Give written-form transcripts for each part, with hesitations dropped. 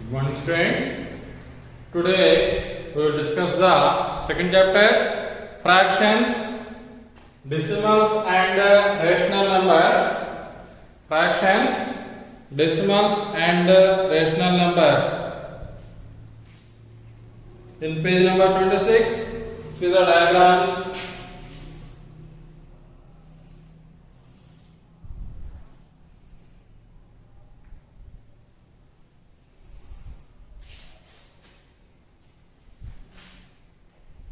Good morning, students. Today we will discuss the second chapter, fractions, decimals and rational numbers. Fractions, decimals and rational numbers. In page number 26, see the diagrams.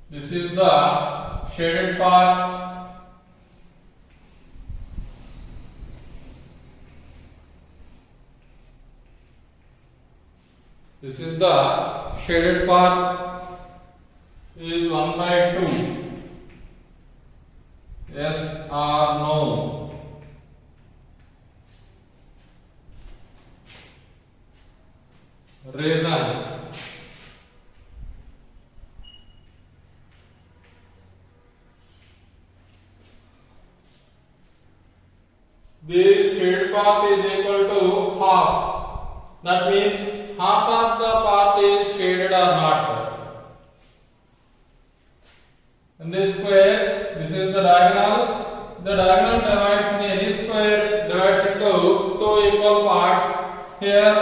This is the shaded part. This is the shaded part is 1 by 2. Yes or no? Reason. This shaded part is equal to half. That means half of the part is shaded or not. In this square, this is the diagonal. The diagonal divides in any square divides into two equal parts. Here,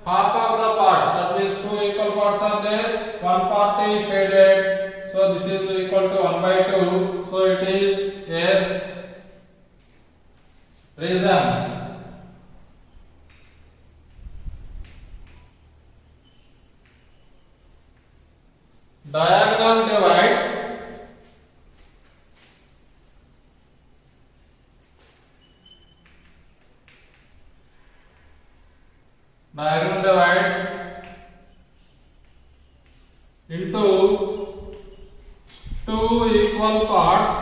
half of the part, that means two equal parts are there. One part is shaded, so this is equal to 1 by 2. So it is yes. Reason. Diagonal divides into two equal parts.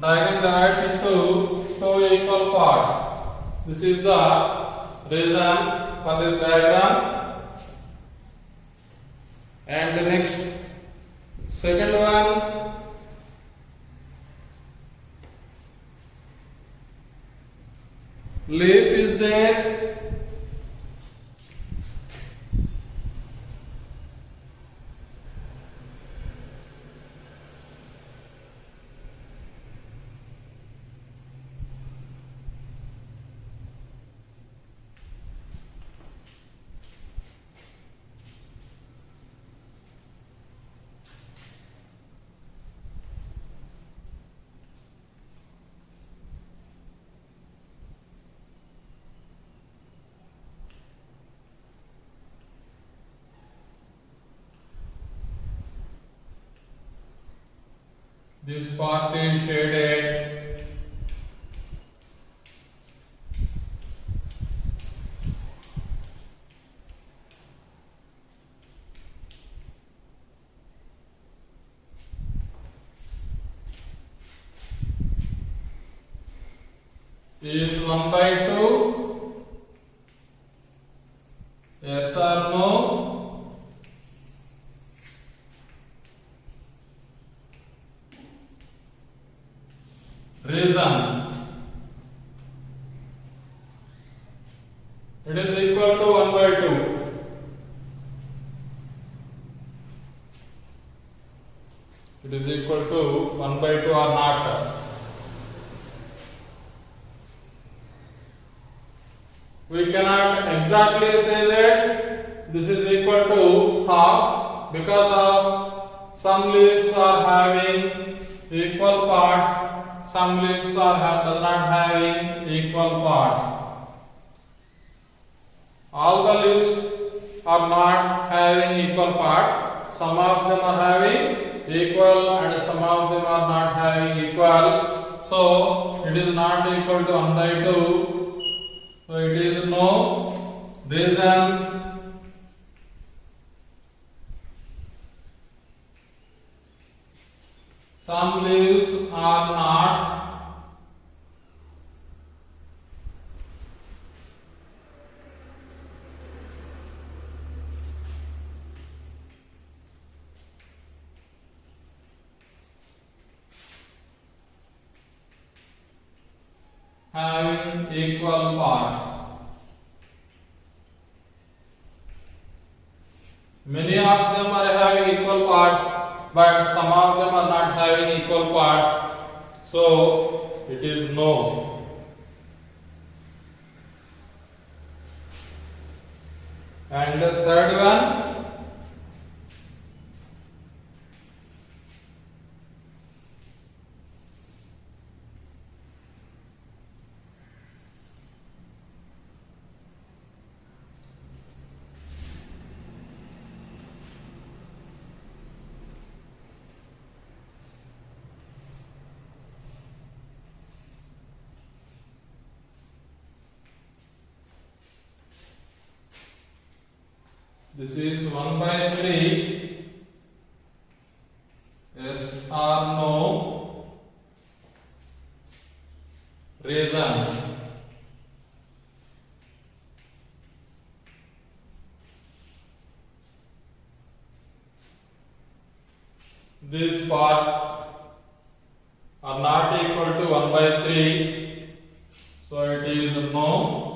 Diagonal divides into two equal parts. This is the reason for this diagram. And the next, second one, leaf is there. This part is shaded. Is 1 by 2? Yes or no? Reason. It is equal to 1 by 2. It is equal to 1 by 2 or not. We cannot exactly say that this is equal to half because of some leaves are having equal parts, some leaves are does not having equal parts. All the leaves are not having equal parts. Some of them are having equal and some of them are not having equal. So it is not equal to 1 by 2. So it is no. Reason. Some leaves are not. having equal parts. Many of them are having equal parts, but some of them are not having equal parts. So it is no. And the third one, this is 1 by 3. Yes or no? Reason. This part are not equal to 1 by 3. So it is no.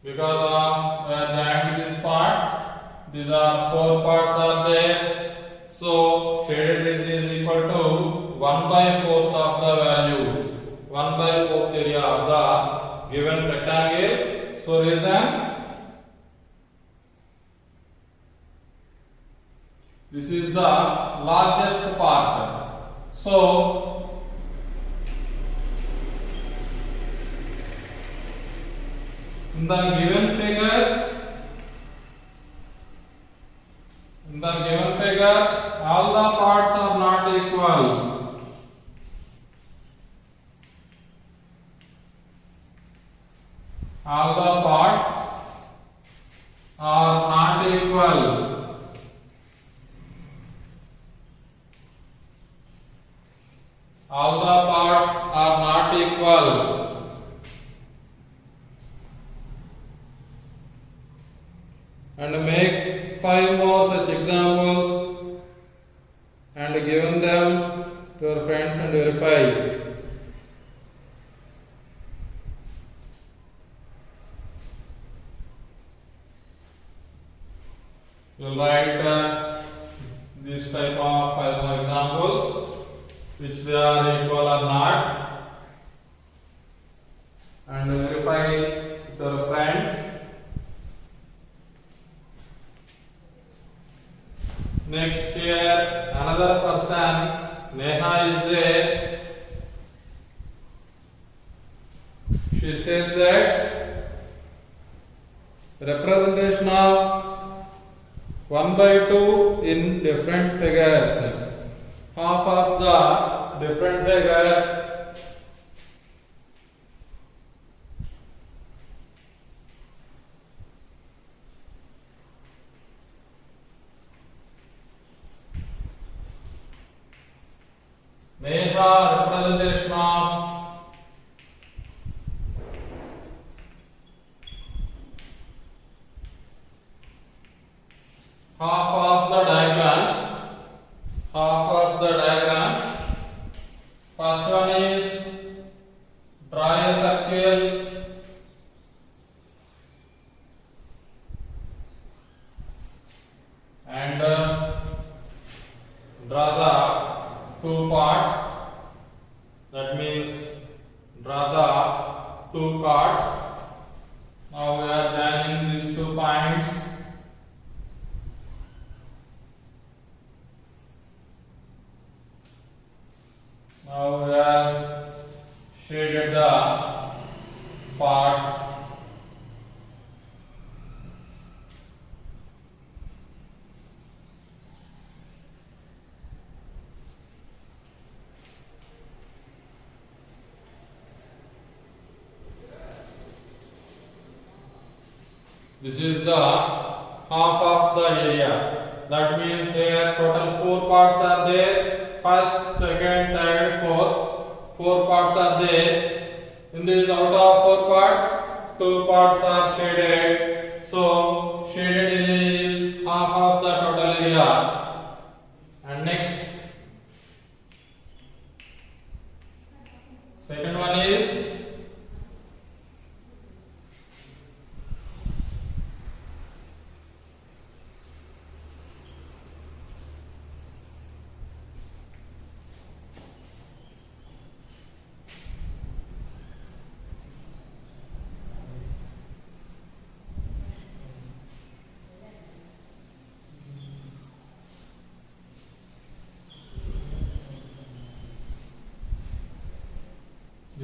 Because of joined this part, these are 4 parts are there. So shaded region is equal to 1 by 4th of the value, 1 by 4th area of the given rectangle. So reason, this is the largest part. So in the given figure, all the parts are not equal. All the parts are not equal. All the parts are not equal. And make 5 more such examples and given them to your friends and verify. You write this type of 5 more examples which they are equal or not and verify with your friends. Next here another person, Neha, is there. She says that representation of 1 by 2 in different figures. Half of the different figures Neha, representation of half of the diagrams. Half of the diagrams. First one is draw a circle and draw the 2 parts. That means draw the 2 parts. Now we are joining these 2 points. Now we have shaded the parts. This is the half of the area. That means here total 4 parts are there. First, second, third, fourth. 4 parts are there. In this, out of 4 parts, 2 parts are shaded. So shaded area is half of the total area. And next, second one is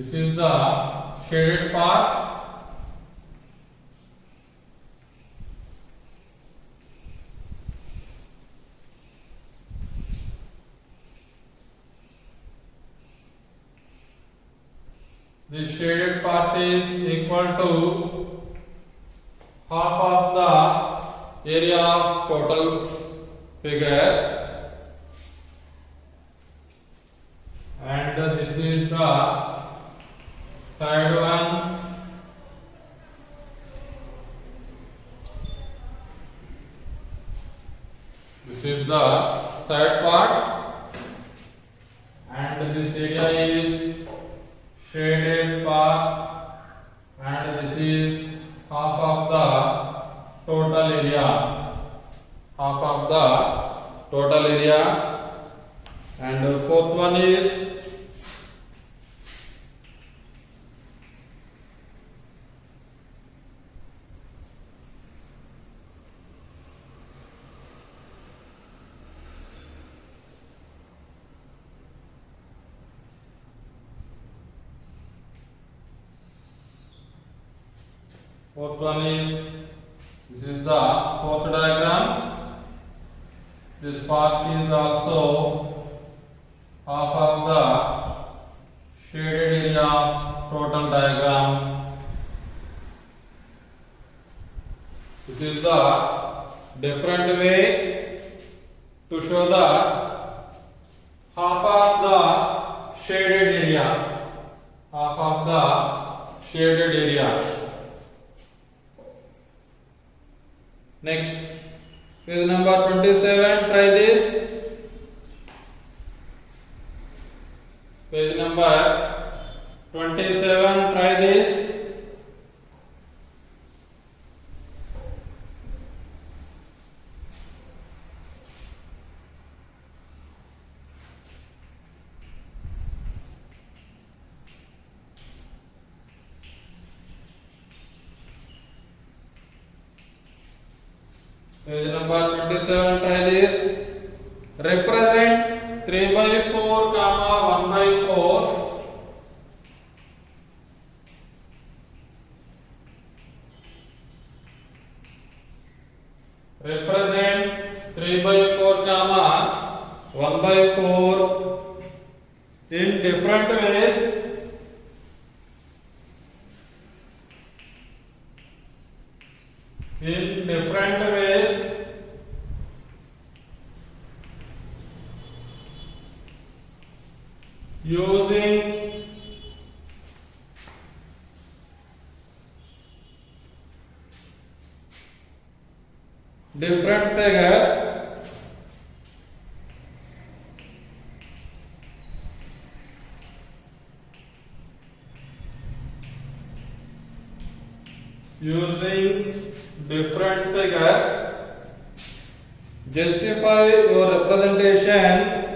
This is the shaded part. This shaded part is equal to half of the area of total figure, and this is the third one. This is the third part, and this area is shaded part, and this is half of the total area, half of the total area, and the fourth one is this is the fourth diagram. This part is also half of the shaded area of total diagram. This is the different way to show the half of the shaded area, half of the shaded area. Next, page number 27, try this. Page number 27, try this. Page number 27, try this. Represent 3 by 4 comma 1 by 4. Represent 3 by 4 comma 1 by 4 in different ways. In different ways. Using different figures. Using different figures, justify your representation.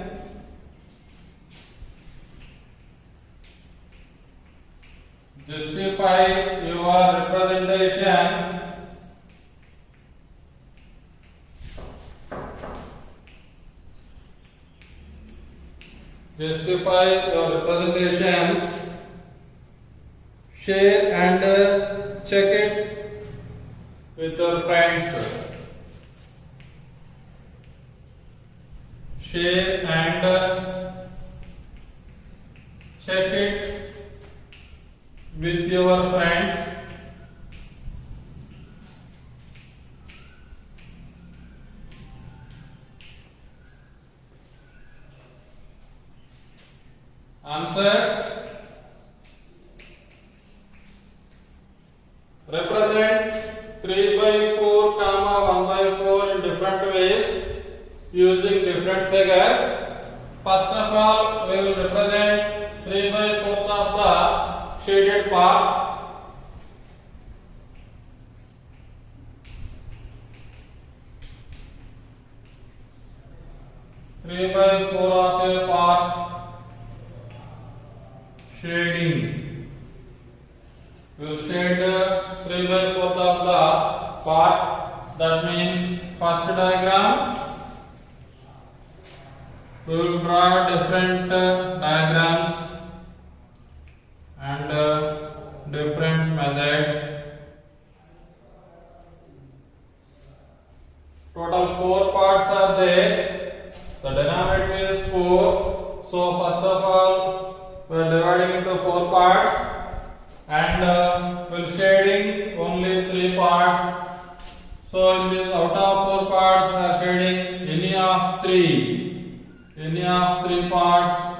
Justify your representation. Justify your representation. Share and check it with your friends. Share and check it with your friends. Answer. Represent 3 by 4 comma 1 by 4 in different ways using different figures. First of all, we will represent 3 by 4 of the shaded part. Three by four of a part shading. We will shade 3 by 4 of the part. That means first diagram. We will draw different diagrams, 4 parts are there. The denominator is 4. So first of all, we are dividing into 4 parts and we are shading only 3 parts. So in this out of 4 parts, we are shading any of 3. Any of 3 parts.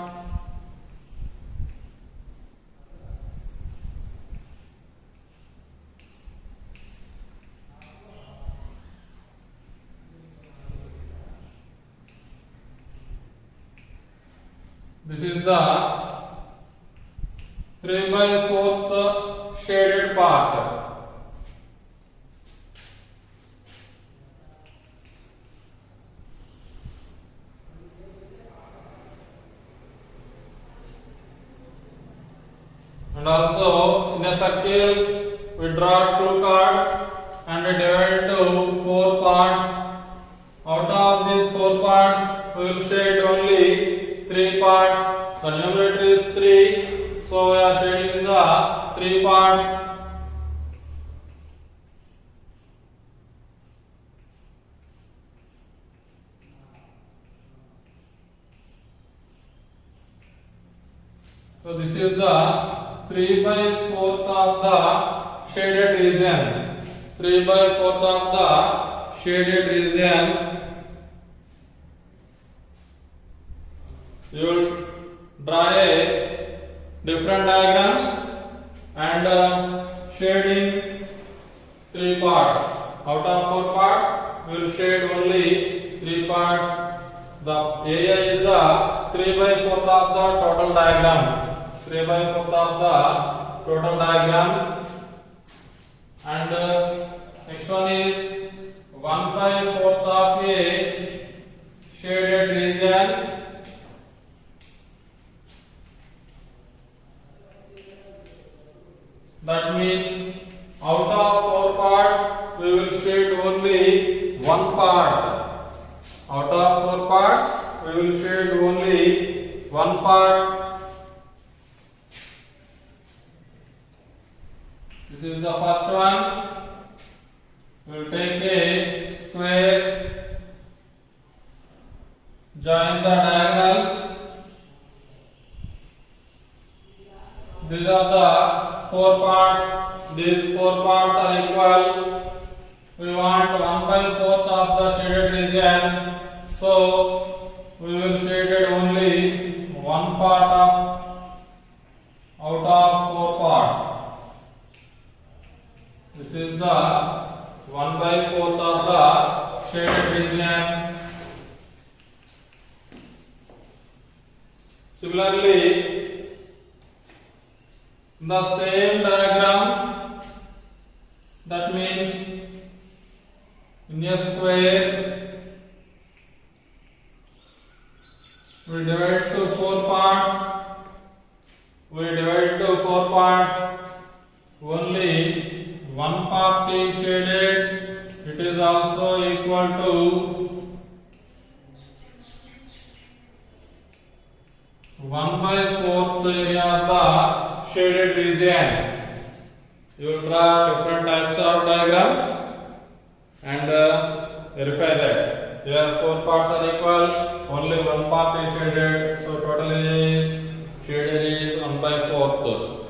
This is the 3 by 4th shaded part. And also in a circle we draw 2 cards and divide into 4 parts. Out of these 4 parts we will shade only 3 parts. The numerator is 3, so we are shading the 3 parts. So this is the 3 by 4th of the shaded region. 3 by 4th of the shaded region. You will draw a different diagrams and shading 3 parts. Out of 4 parts, we will shade only 3 parts. The area is the 3 by 4th of the total diagram. 3 by 4th of the total diagram. And next one is 1 by 4th of a shaded region. That means out of 4 parts we will shade only 1 part. Out of 4 parts we will shade only 1 part. This is the first one. We will take a square, join the diagonals. These are the 4 parts. These 4 parts are equal. We want 1 by 4th of the shaded region. So we will shade only 1 part out of 4 parts. This is the 1 by 4th of the shaded region. Similarly, the same diagram, that means in a square we divide to 4 parts. We divide to 4 parts. Only 1 part is shaded. It is also equal to 1 by 4th area of the shaded region. You will draw different types of diagrams and verify that. Here 4 parts are equal, only 1 part is shaded, so total is shaded is 1 by 4th.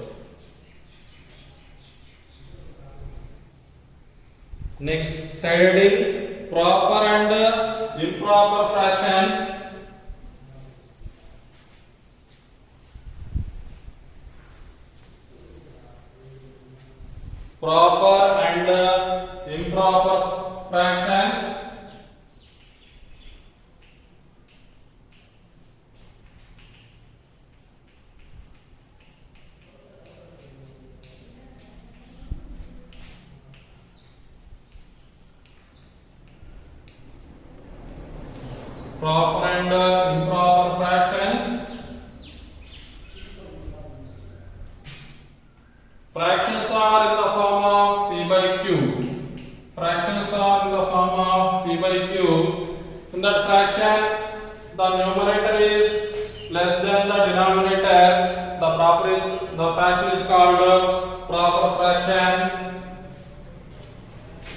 Next, shading proper and improper fractions. Proper and improper fractions. Proper and improper fractions. Fractions are in the form of p by q. Fractions are in the form of p by q. In that fraction, the numerator is less than the denominator. The fraction is called proper fraction.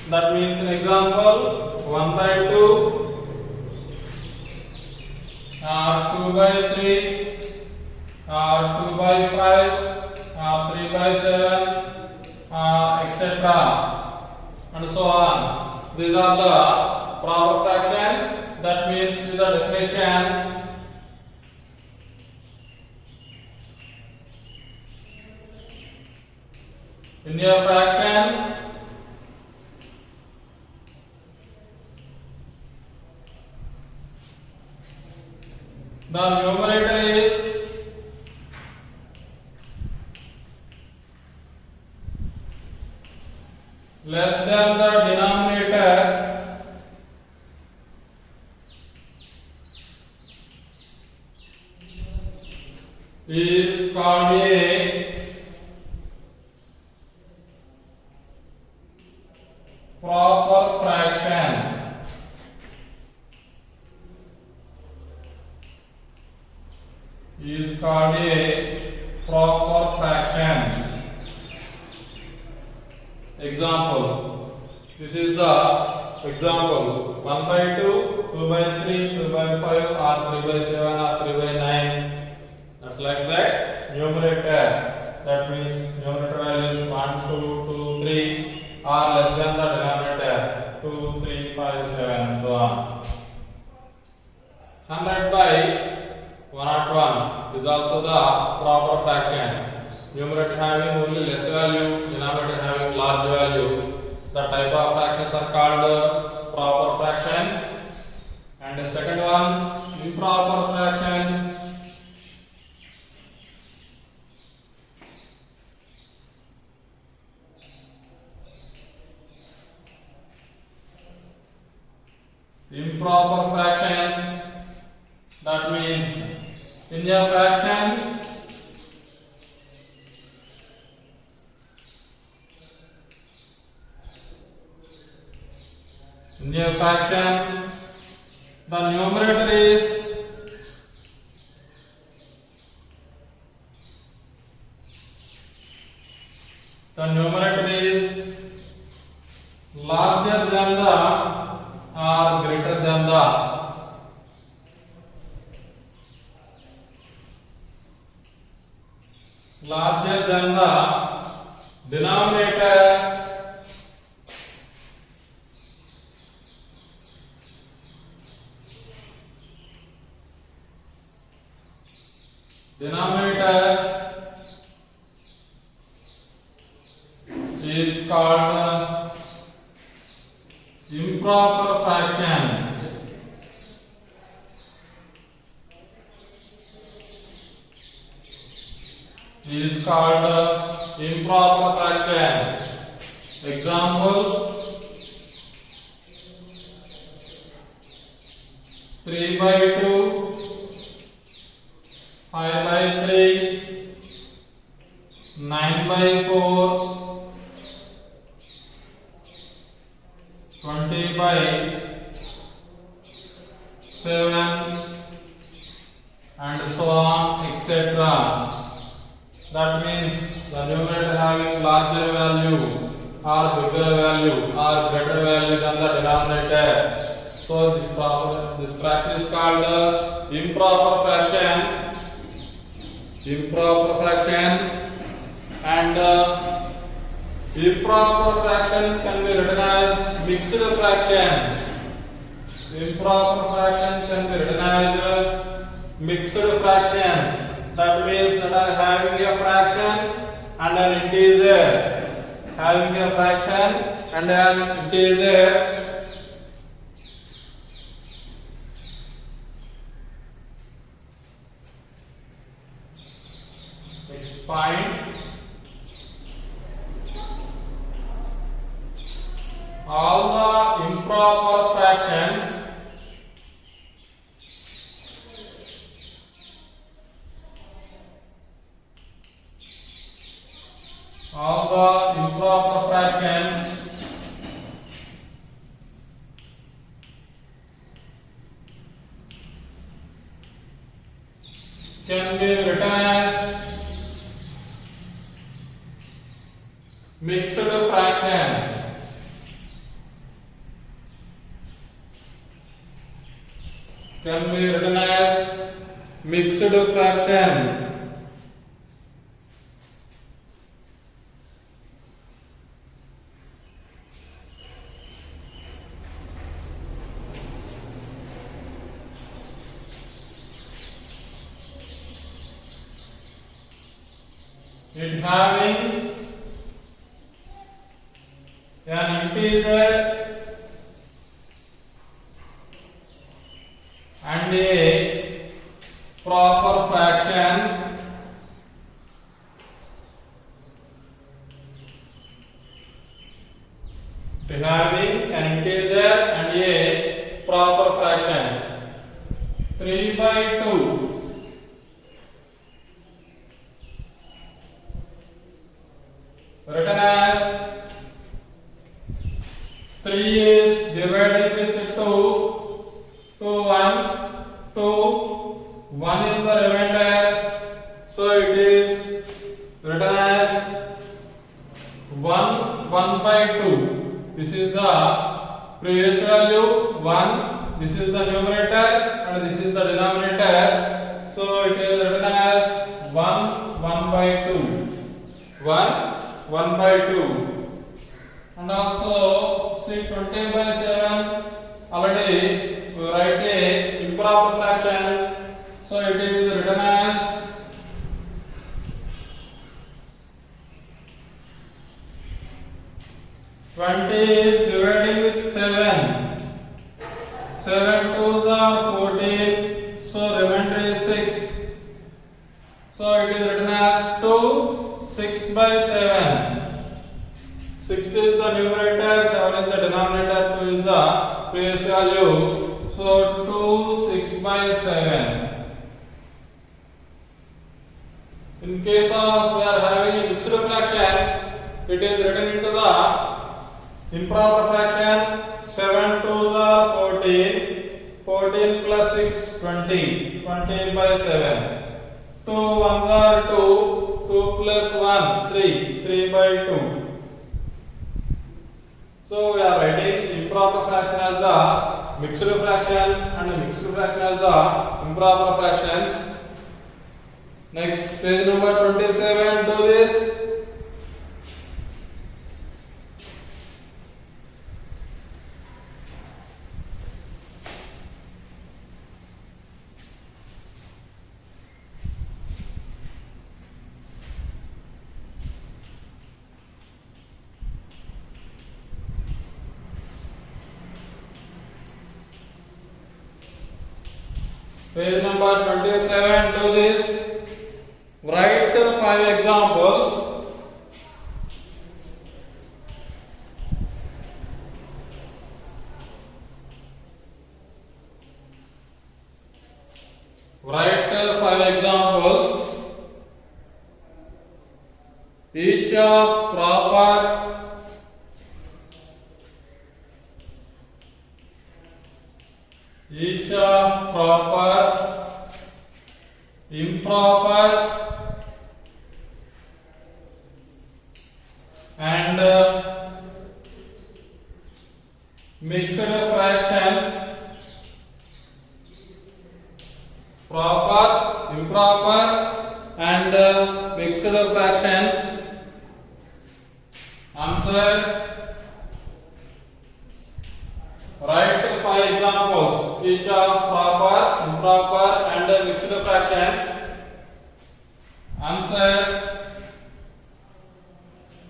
That means, an example, 1 by 2 2 by 3 or 2 by 5 or 3 by 7 or etc. and so on. These are the proper fractions. That means with the definition, in a fraction, the numerator is less than the denominator is called a proper fraction. Is called a proper fraction. Example. This is the example. 1 by 2, 2 by 3, 2 by 5, or 3 by 7, or 3 by 9. That's like that. Numerator. That means numerator value is 1, 2, 2, 3, or less than the denominator 2, 3, 5, 7, and so on. 100 by 101 is also the proper fraction. Numerator having only less value, denominator having large value. The type of fractions are called proper fractions. And the second one, improper fractions. Improper fractions. That means in a fraction, the numerator is larger than the or greater than the denominator is called improper fraction. Is called improper fraction. Example: 3 by 2, 5 by 3, 9 by 4, 20 by 7, and so on, etc. That means the numerator having larger value or bigger value or greater value than the denominator. So this fraction is called improper fraction. And improper fraction can be written as mixed fraction. Improper fraction can be written as mixed fractions. That means that are having a fraction and an integer. Having a fraction and an integer. Next point. All the improper fractions can be written as mixed fractions. Can be written as mixed fraction. It having an integer and a proper fraction to having an integer and a proper fractions. 3/2 written as 3 is divided with 2 ones, 1 is the remainder, so it is written as 1/2. This is the previous value 1, this is the numerator and this is the denominator, so it is written as 1/2. 1/2. And also see 20/7 already we write a improper fraction, so it is written as 20 is dividing with 7. 7 2s are 14, so remainder is 6. So it is written as 2 6/7. 6 is the numerator, 7 is the denominator, 2 is the previous value. So 2 6/7. In case of we are having a mixed fraction, it is written into the improper fraction. 7 2s are 14. 14 plus 6 20. 20/7. 2 1s are 2. 2 plus 1 3. 3/2. So we are writing improper fraction as the mixed fraction and mixed fraction as the improper fractions. Next, page number 27. Do this. Page number 27. Do this. Write 5 examples. Write 5 examples. Each of proper, improper, and mixed fractions. Proper, improper, and mixed fractions. Answer. Write 5 examples. Each of proper, improper, and mixed fractions. Answer.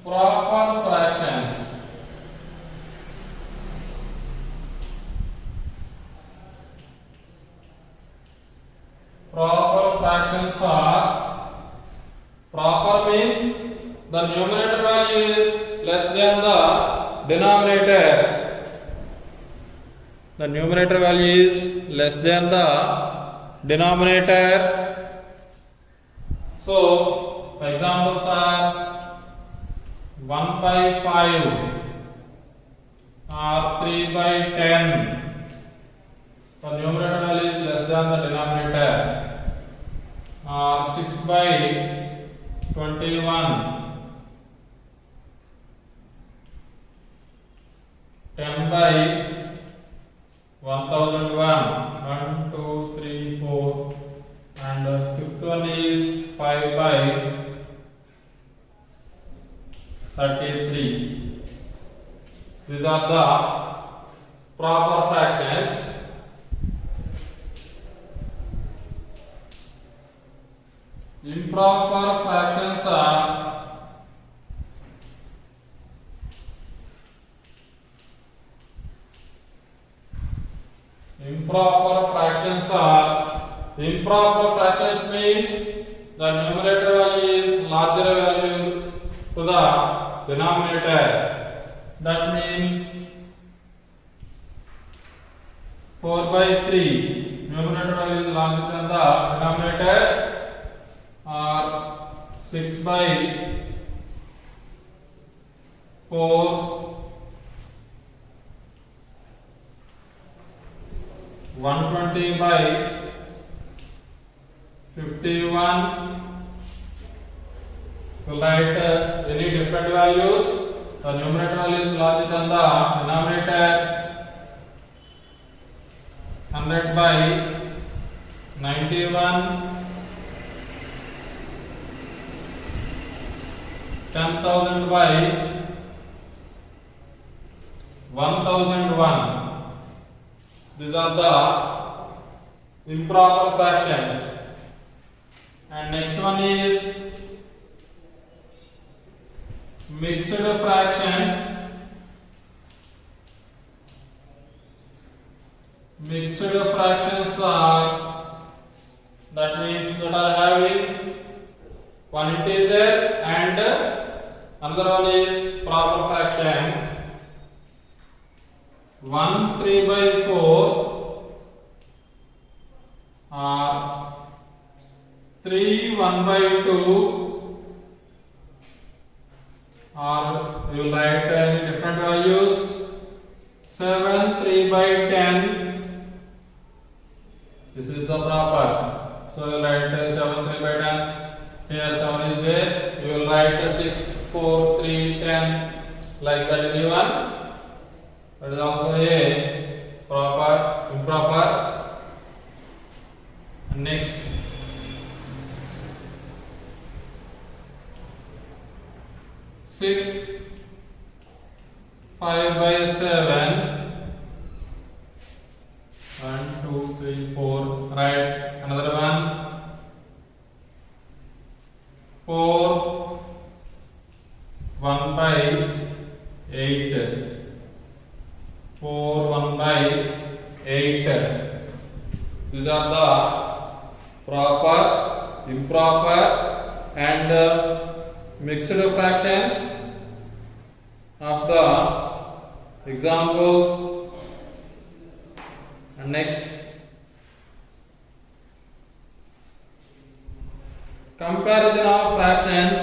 Proper fractions. Proper fractions are, proper means the numerator value is less than the denominator. The numerator value is less than the denominator. So examples are 1/5 or 3/10. The numerator value is less than the denominator. 6/21, 10/1001, 1, 2, 3, 4, and are the proper fractions. Improper fractions are improper fractions means the numerator value is larger value to the denominator. That means 4/3 numerator value is larger than the denominator, or 6/4 120/51. We'll write any different values. The numerator value is larger than the denominator. 100/91, 10,000/1001. These are the improper fractions. And next one is mixed fractions. Mixed fractions are, that means that are having one integer and another one is proper fraction. 1 3/4 or 3 1/2, or you will write any different values. 7 3/10. This is the proper. So you will write 7 3/10. Here 7 is there. You will write 6 4 3 10 like that. Anyone? That is also a proper, improper. And next, six 5/7. 1 2 3 4. Right. Another one. 4 1/8. 4 1/8. These are the proper, improper, and mixed fractions of the examples. And next, comparison of fractions.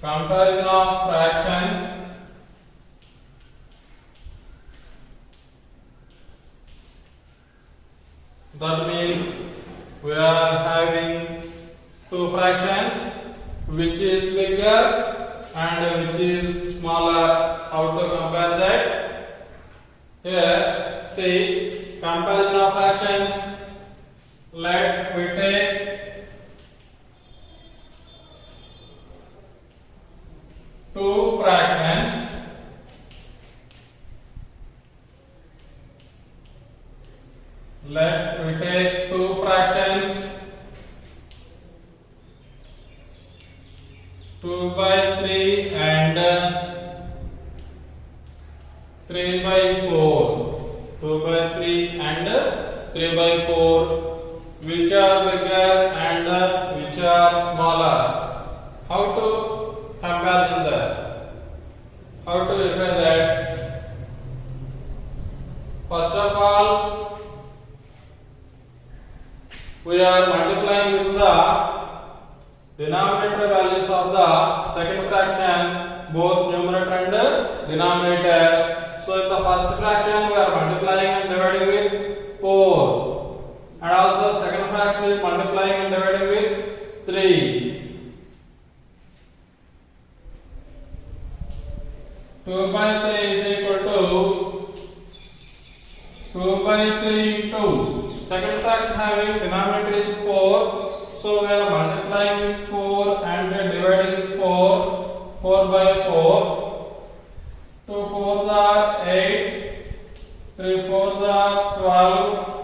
Comparison of fractions. That means we are having two fractions, which is bigger and which is smaller. How to compare that? Here, see, comparison of fractions. Let we take two fractions. Let we take two fractions. 2/3 and 3/4. 2/3 and 3/4. Which are bigger and which are smaller? How to comparison that? How to verify that? First of all, we are multiplying with the denominator values of the second fraction, both numerator and denominator. So in the first fraction we are multiplying and dividing with 4. and also second fraction is multiplying and dividing with 3. 2 by 3 is equal to 2 by 3 into second fraction having denominator is 4, so we are multiplying with 4 and dividing with 4. 4 by 4. 2 4s are 8. 3 4s are 12.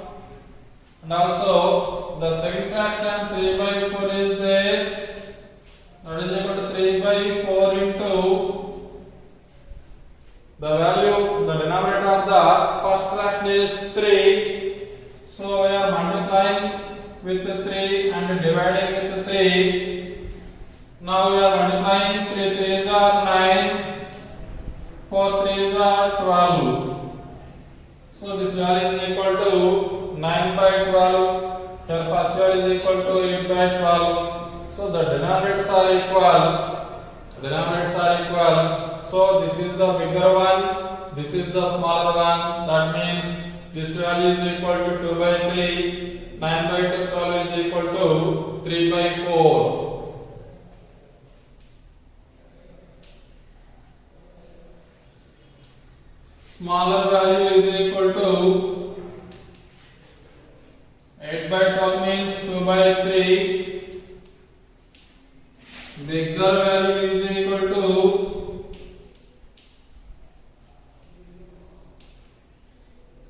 And also the second fraction 3 by 4 is there. That is equal to 3 by 4 into the value, the denominator of the first fraction is 3. So we are multiplying with 3 and dividing with 3. Now we are multiplying 3 3s are 9, 4 3s are 12. So this value is equal to 9 by 12. Here first value is equal to 8 by 12. So the denominators are equal. Denominators are equal. So this is the bigger one. This is the smaller one. That means this value is equal to 2 by 3. 9 by 12 is equal to 3 by 4. Smaller value is equal to 8 by 12 means 2 by 3. Bigger value is equal to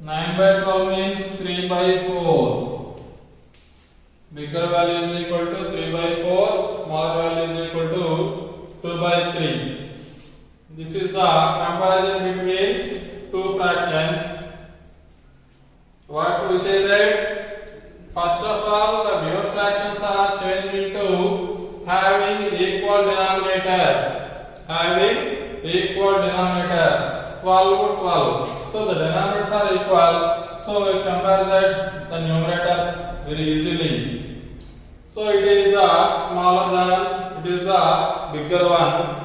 9 by 12 means 3 by 4. Bigger value is equal to 3 by 4. Smaller value is equal to 2 by 3. This is the comparison between two fractions. What we say that first of all the given fractions are changed into having equal denominators. Having equal denominators 12 12. So the denominators are equal. So we compare that the numerators very easily. So it is the smaller than, it is the bigger one.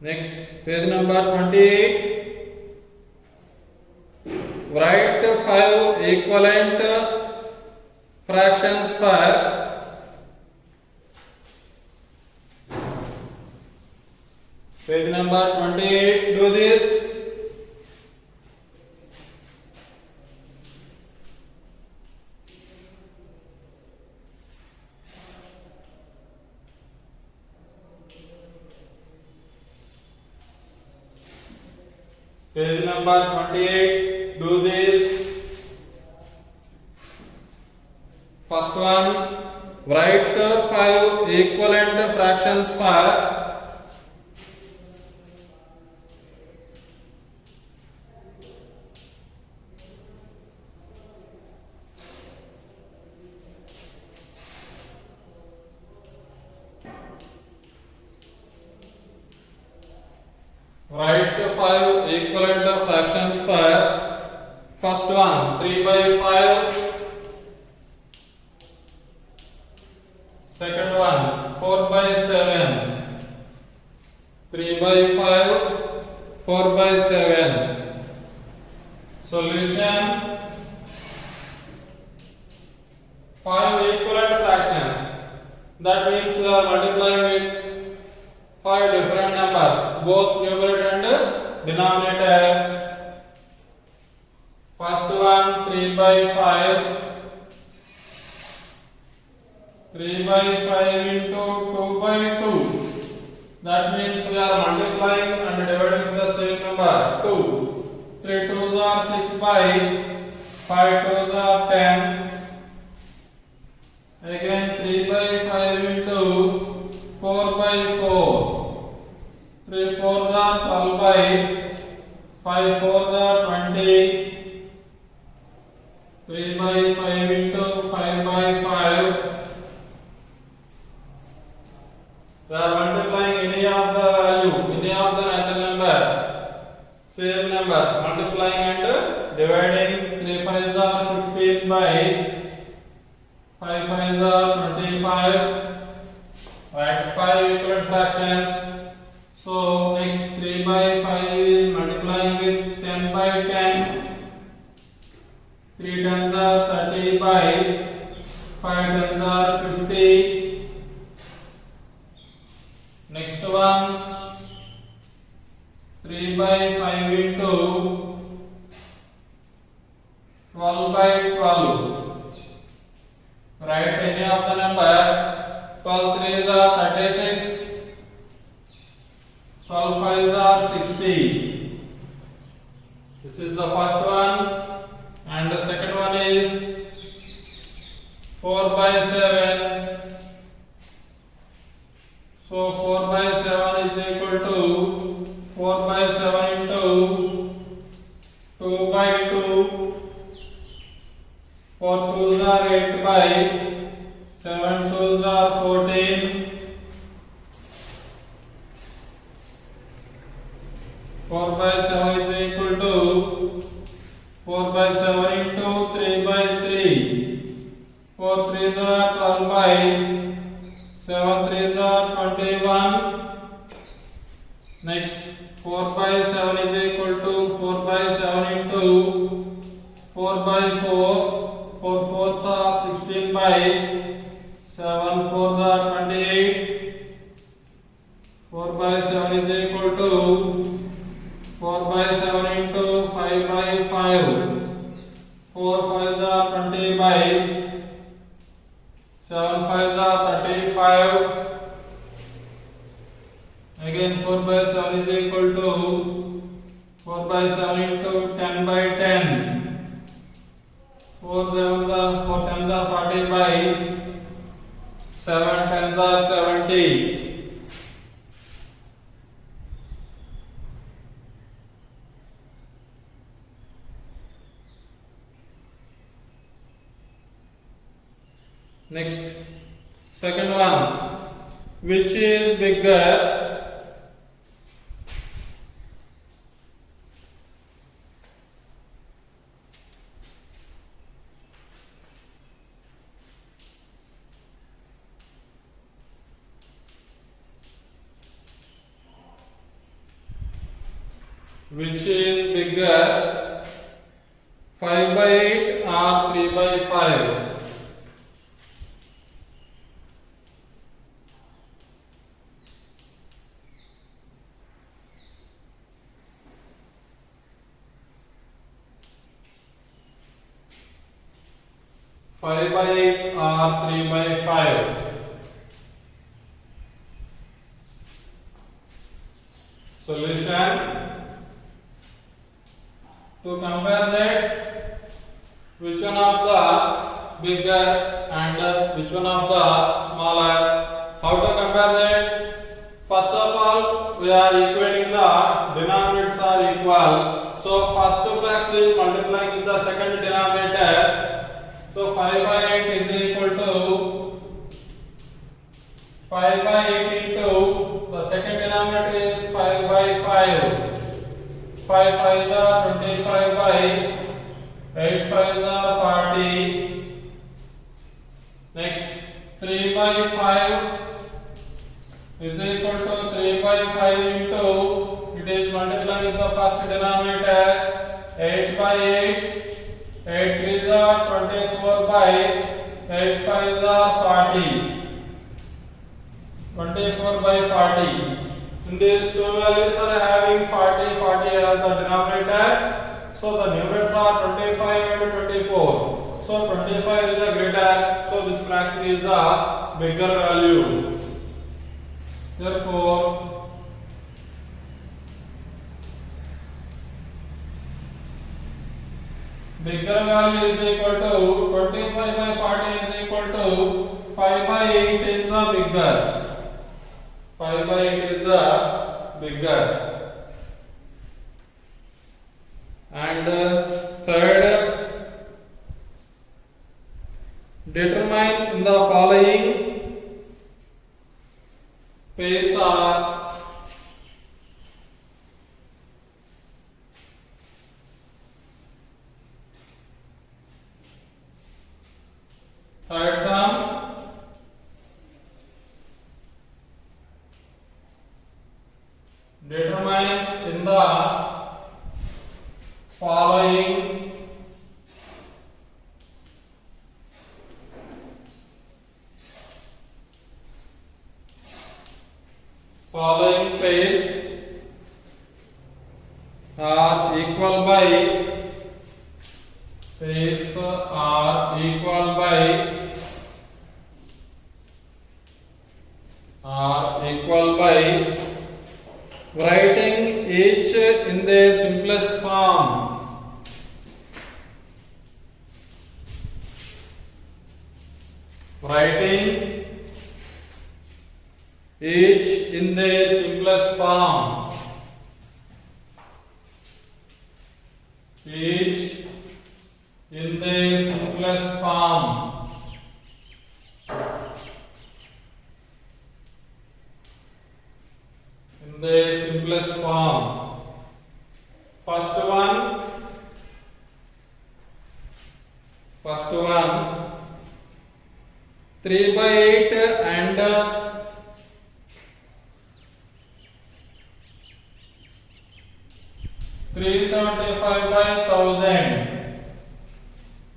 Next, page number 28. Write 5 equivalent fractions for page number 28. Do this. Page number 28. Do this. First one. Write 5 equivalent fractions for write 5 equivalent fractions for first one 3 by 5, second one 4 by 7, 3 by 5, 4 by 7. Solution: 5 equivalent fractions. That means we are multiplying with 5 different numbers, both numerator and denominator. First one 3 by 5. 3 by 5 into 2 by 2. That means we are multiplying and dividing with the same number 2. 3 2s are 6 by 5 2s are 10. Again 3 by 5 into 4 by 4. 3 4s are 12 by 5 4s are 20. 3 by 5 into 5 by 5. We are multiplying any of the value, any of the natural number, same numbers, multiplying and dividing. 3 5s are 15 by 5 5s are 5. Write 5 equivalent fractions. So next 3 by 5 is multiplying with 10 by 10. 3 tens are 30 by 5 tens are 50. Next one 3 by 5 into 12 by 12. Write any of the number. 12 threes are 36. 12 fives are 60. This is the first one. And the second one is 4 by 7. So 4 by 7 is equal to 4 by 7 into 2 by 2. 4 twos are 8 by 7 twos are 14. 4 by 7 is equal to 4 by 7 into 3 by 3. 4 threes are 12 by 7 threes are 21. Next 4 by 7 is equal to 4 by 7 into 4 by 4. 4 fours are 16 by 7 fours are 28. 4 by 7 is equal to 4 by 7 into 5 by 5. 4 fives are 20 by 7 fives are 35. Again 4 by 7 is equal to 4 by 7 into 10 by 10. 4 tens are 40 by 7 tens are 70. Next, second one, which is bigger? Which is bigger, 5 by 8 or 3 by 5? 5 by 8 or 3 by 5? Solution. To compare that, which one of the bigger and which one of the smaller? How to compare that? First of all, we are equating the denominators are equal. So first fraction is multiplying with the second denominator. So 5 by 8 is equal to 5 by 8 into the second denominator is 5 by 5. 5 5s are 25 by 8 5s are 40. Next 3 by 5 is equal to 3 by 5 into, it is multiplying with the first denominator, 8 by 8. 8 3s are 24 by 8 5s are 40. 24 by 40. In these two values are having 40 as the denominator. So the numerators are 25 and 24. So 25 is the greater. So this fraction is the bigger value. Therefore, bigger value is equal to 25 by 40 is equal to 5 by 8 is the bigger. 5 by 8 is the bigger. And third, determine the following pairs are third sum determine in the following pairs are equal by writing each in their simplest form. Writing each in their simplest form. Each in their simplest form. In their simplest form. First one. 3 by 8 and 375 by 1000.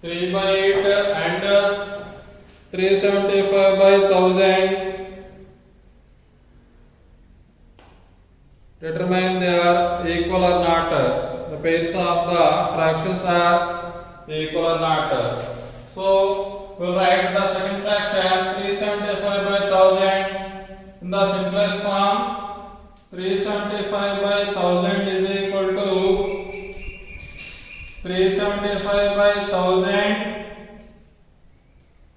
3 by 8 and 375 by 1000. Determine they are equal or not. The pairs of the fractions are equal or not. So we'll write the second fraction 375 by 1000 in the simplest form. 375 by 1000 is equal to 375 by 1000.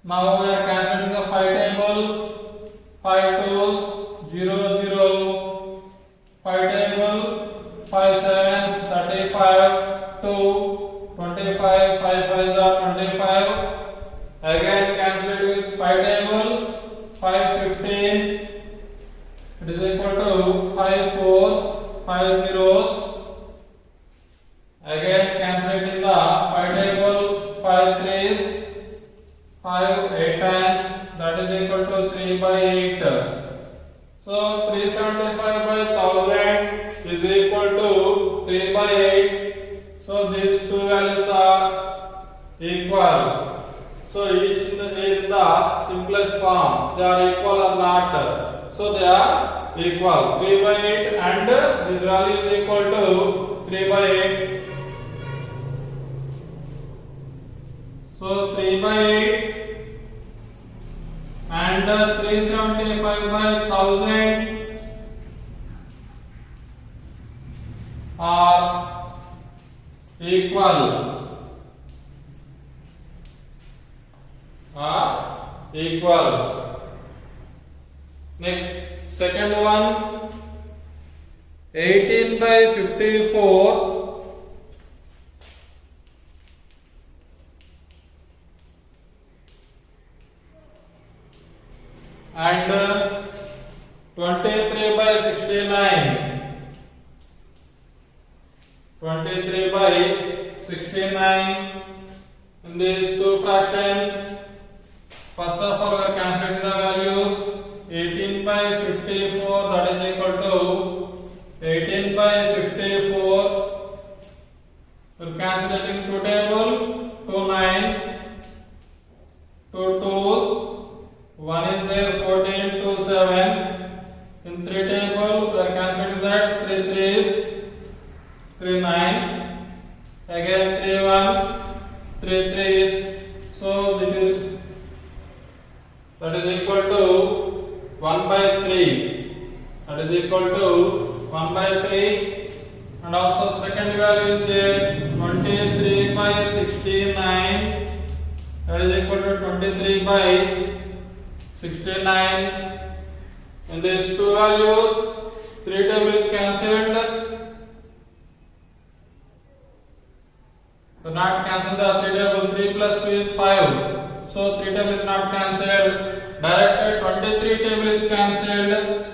Now we are cancelling the 5 table. 5 2's 0 0. 5 table. 5 7's 35. 2 25. 5 5's are 25. Again cancel it with 5 table. 5 15's. It is equal to 5 4's, 5 zeros. Again cancel it in the 5 table. 5 3's, 5 8 times. That is equal to 3 by 8. So 375 by 1000 is equal to 3 by 8. So these two values are equal. So each in the simplest form, they are equal or not. So they are equal. 3 by 8 and this value is equal to 3 by 8. So 3 by 8 and 375 by 1000 are equal. Next, second one, 18 by 54 and 23 by 69. 23 by 69 in these two fractions. First of all, we are cancelling the values. 18 by 54, that is equal to 18 by 54. We are cancelling 2 table, 2 9's, 2 2's, 1 is there, 14, 2 7's. In 3 table, we are cancelling that 3 3's, 3 9's. Again 3 1's, 3 3's. So that is equal to 1 by 3. That is equal to 1 by 3. And also second value is there, 23 by 69. That is equal to 23 by 69. In these two values, 3 table is cancelled. So not cancel the 3 table. 3 plus 2 is 5. So 3 table is not cancelled. Direct 23 table is cancelled.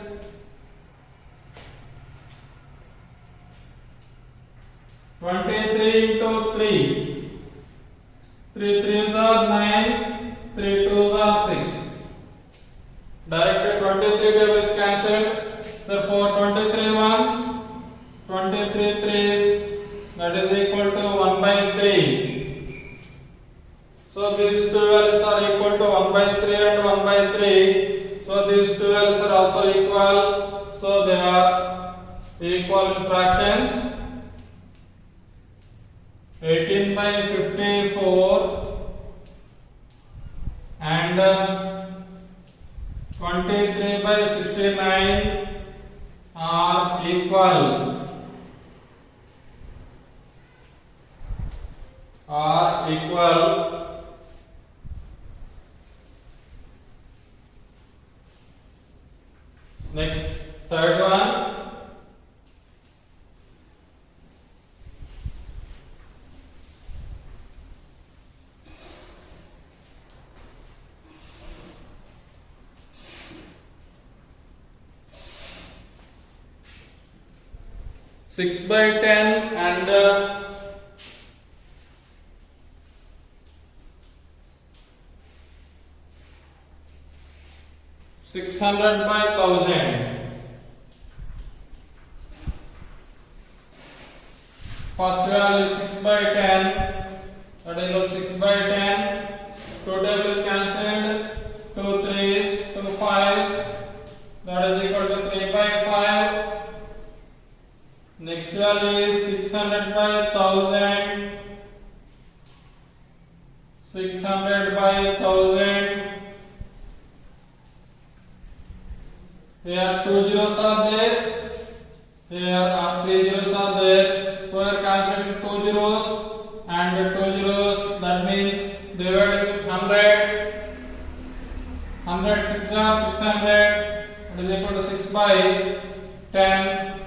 23 into 3. 3 3's are 9. 3 2's are 6. Direct 23 table is cancelled. Therefore 23 ones two values are equal to 1 by 3 and 1 by 3. So these two values are also equal. So they are equal in fractions. 18 by 54 and 23 by 69 are equal. Next, third one. Six by 10 and 600 by 1000. First value is 6 by 10. That is equal to 6 by 10. Total is cancelled. 2 3s, 2 5s. That is equal to 3 by 5. Next value is 600 by 1000. 600 by 1000. Here 2 zeros are there. Here 3 zeros are there. So we are calculating 2 zeros and 2 zeros. That means dividing with 100. 100 6 are 600. That is equal to 6 by 10.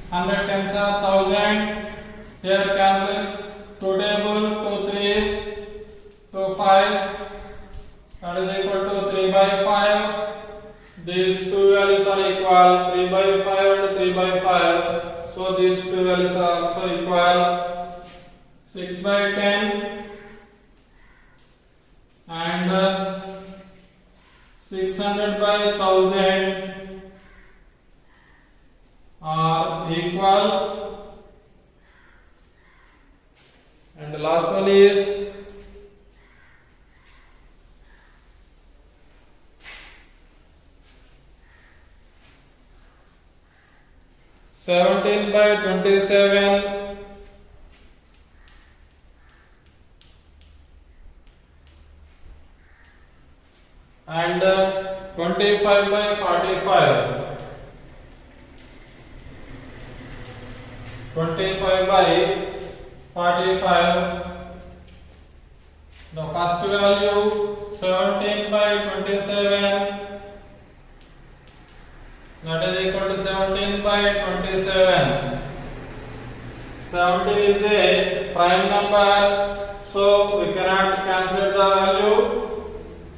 100 tens are 1000. Here calculate 2 table, 2 3s, 2 5s. That is equal to 3 by 5. These two values are equal, 3 by 5 and 3 by 5. So these two values are also equal. 6 by 10 and 600 by 1000 are equal. And the last one is 17 by 27 and 25 by 45. 25 by 45. The first value 17 by 27. That is equal to 17 by 27. 17 is a prime number, so we cannot calculate the value.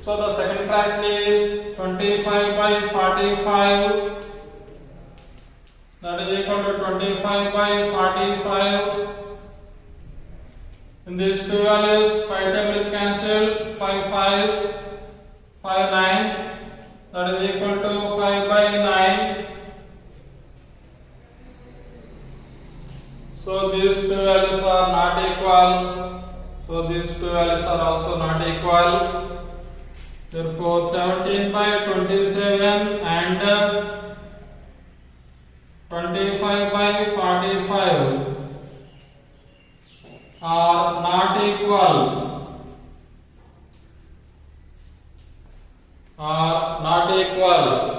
So the second fraction is 25 by 45. That is equal to 25 by 45. In these two values, 5 table is cancelled, 5 5s, 5 9s. That is equal to 5 by 9. So these two values are not equal. So these two values are also not equal. Therefore 17 by 27 and 25 by 45 are not equal. Are not equal.